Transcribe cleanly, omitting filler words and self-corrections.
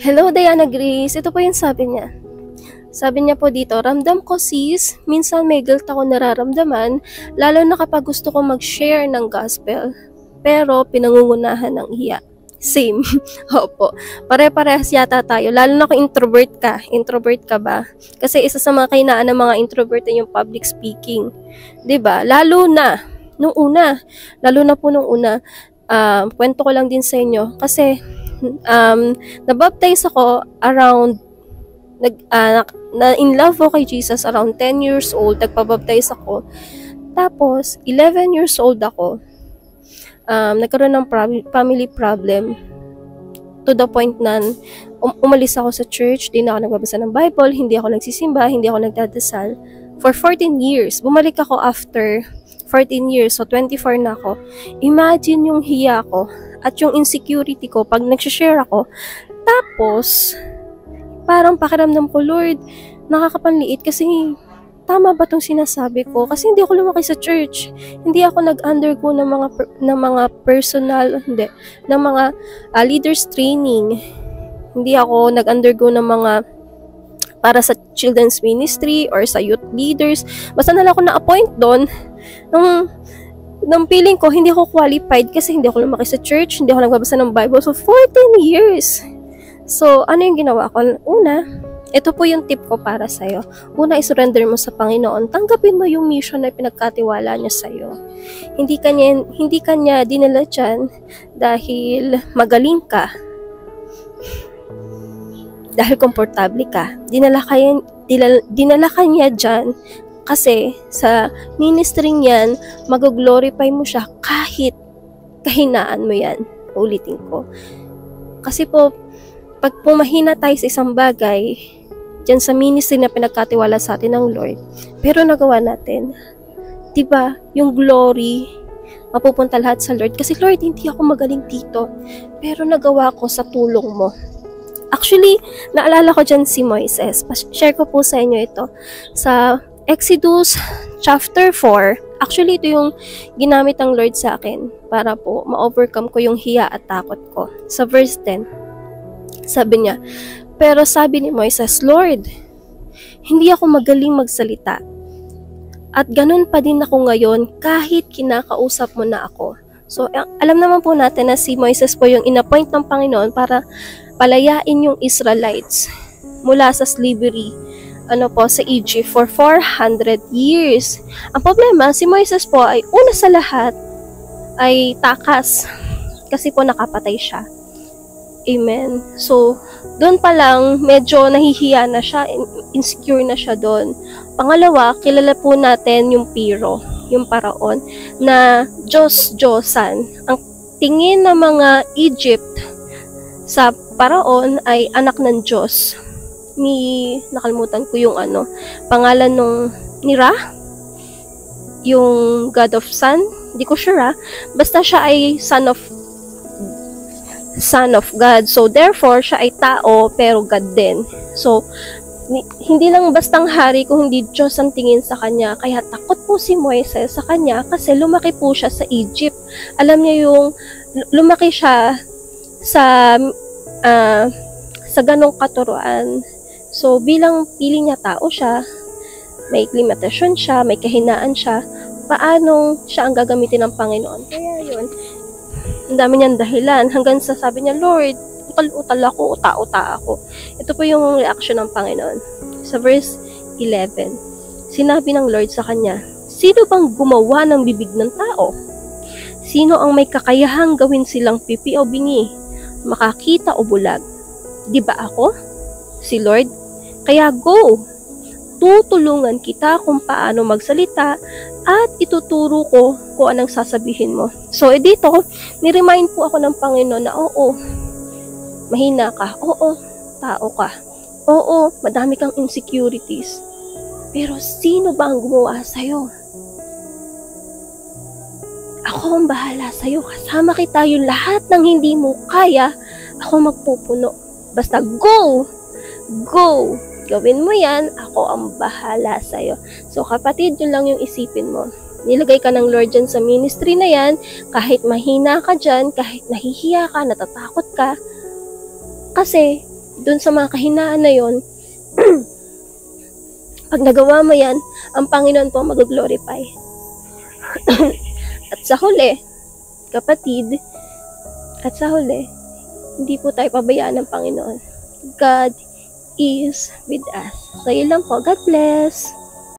Hello, Diana Grace. Ito po yung sabi niya. Sabi niya po dito, ramdam ko sis, minsan may guilt ako nararamdaman, lalo na kapag gusto ko mag-share ng gospel. Pero pinangungunahan ng hiya. Same. Opo. Pare-parehas yata tayo. Lalo na kung introvert ka. Introvert ka ba? Kasi isa sa mga kahinaan ng mga introvert ay yung public speaking. 'Di ba? Lalo na nung una. Lalo na po nung una. Kwento ko lang din sa inyo. Kasi nabaptize ako around na in love ako kay Jesus around 10 years old, nagpabaptize ako. Tapos 11 years old ako. Nagkaroon ng family problem to the point na umalis ako sa church, di na ako nagbabasa ng Bible, hindi ako nagsisimba, hindi ako nagdadasal for 14 years. Bumalik ako after 14 years, so 24 na ako. Imagine yung hiya ko at yung insecurity ko pag nagsishare ako. Tapos parang pakiramdam ko, Lord, nakakapanliit kasi tama ba tong sinasabi ko? Kasi hindi ako lumaki sa church. Hindi ako nag-undergo ng mga personal, ng mga leaders training. Hindi ako nag-undergo ng mga para sa children's ministry or sa youth leaders. Basta na lang ako na-appoint doon nung feeling ko hindi ako qualified kasi hindi ako lumaki sa church, hindi ako nagbabasa ng Bible. So 14 years. So ano yung ginawa ko? Una, ito po yung tip ko para sa'yo. Una, isurrender mo sa Panginoon. Tanggapin mo yung mission na pinagkatiwala niya sa'yo. Hindi kanya dinala dyan dahil magaling ka. Dahil komportable ka. Dinala ka niya dyan kasi sa ministry niyan, mag-glorify mo siya kahit kahinaan mo yan. Ulitin ko. Kasi po, pag pumahina tayo sa isang bagay, dyan sa ministry na pinagkatiwala sa atin ng Lord, pero nagawa natin, diba, yung glory, mapupunta lahat sa Lord. Kasi Lord, hindi ako magaling dito, pero nagawa ko sa tulong mo. Actually, naalala ko dyan si Moises. Share ko po sa inyo ito. Sa Exodus chapter 4, actually ito yung ginamit ng Lord sa akin para po ma-overcome ko yung hiya at takot ko. Sa verse 10, sabi niya, pero sabi ni Moises, Lord, hindi ako magaling magsalita. At ganun pa din ako ngayon kahit kinakausap mo na ako. So, alam naman po natin na si Moises po yung inappoint ng Panginoon para palayain yung Israelites mula sa slavery sa Egypt for 400 years. Ang problema, si Moises po ay una sa lahat ay takas kasi po nakapatay siya. Amen. So, doon pa lang medyo nahihiya na siya, insecure na siya doon. Pangalawa, kilala po natin yung Piro, yung paraon, na Diyos-Diyosan. Ang tingin ng mga Egypt sa paraon ay anak ng Diyos. Nakalimutan ko yung pangalan ni Ra, yung God of Sun, hindi ko sure basta siya ay son of God. So, therefore, siya ay tao, pero God din. So, hindi lang bastang hari kung hindi Diyos ang tingin sa kanya. Kaya takot po si Moises sa kanya kasi lumaki po siya sa Egypt. Alam niya yung lumaki siya sa ganong katuruan. So, bilang piling niya tao siya, may limitasyon siya, may kahinaan siya, paano siya ang gagamitin ng Panginoon? Kaya yun, ang dami niyang dahilan hanggang sa sabi niya, Lord, utal-utal ako, uta-uta ako. Ito po yung reaction ng Panginoon. Sa verse 11, sinabi ng Lord sa kanya, sino bang gumawa ng bibig ng tao? Sino ang may kakayahang gawin silang pipi o bingi, makakita o bulag? Di ba ako? Si Lord? Kaya go! Tutulungan kita kung paano magsalita at ituturo ko kung anong sasabihin mo. So, dito, ni-remind po ako ng Panginoon na oo, mahina ka. Oo, tao ka. Oo, madami kang insecurities. Pero sino ba ang gumawa sa'yo? Ako ang bahala sa'yo. Kasama kita yung lahat ng hindi mo kaya, ako magpupuno. Basta go! Go! Gawin mo yan, ako ang bahala sa'yo. So, kapatid, yun lang yung isipin mo. Nilagay ka ng Lord dyan sa ministry na yan, kahit mahina ka dyan, kahit nahihiya ka, natatakot ka, Kasi, dun sa mga kahinaan na yon, pag nagawa mo yan, ang Panginoon po mag-glorify. At sa huli, kapatid, hindi po tayo pabayaan ng Panginoon. God is with us. So, yun lang po. God bless.